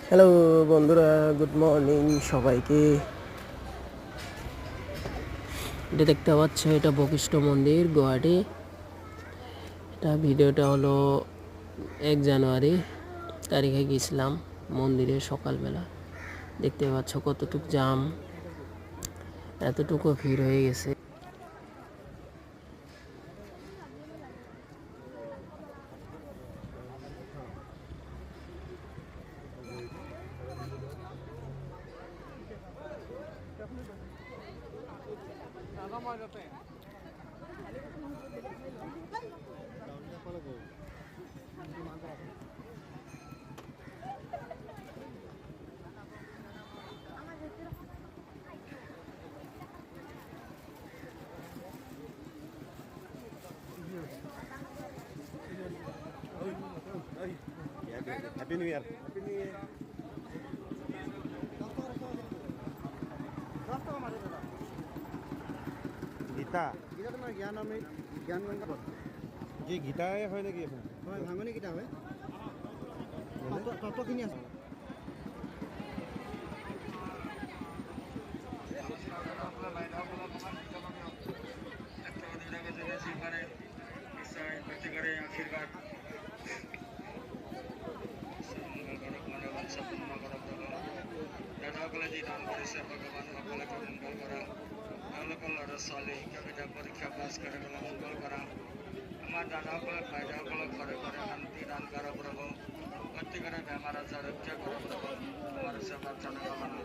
Hello বন্ধুরা, good morning সবাইকে। এটা দেখতে পাচ্ছ, এটা বশিষ্ঠ মন্দির গুয়াহাটি। এটা ভিডিওটা হলো 1 জানুয়ারি তারিখে গেছিলাম মন্দিরে সকালবেলা। দেখতে পাচ্ছ কতটুকু জাম, এতটুকু ভিড় হয়ে গেছে। Happy new year. Gita Gita তোমাৰ জ্ঞান আমি জ্ঞান গংগা কি গীতাই হয় নেকি এখন? হয়, ভাঙনি গীতা হয়। তত্ত্বখিনি আছে। দাদাসকলে যি দান কৰিছে ভগৱান সকলোকে মংগল কৰা, তেওঁলোকৰ ল'ৰা ছোৱালী শিক্ষাবিদ্যা পৰীক্ষা পাছ কৰি পেলাই মংগল কৰা। আমাৰ দাদাসকলক বাইদেউসকলক ঘৰে ঘৰে শান্তি দান কৰা প্ৰভু, প্ৰত্যেকৰে বেমাৰ আজাৰ ৰক্ষা কৰা প্ৰভু। আমাৰ সেৱাত জনগণনা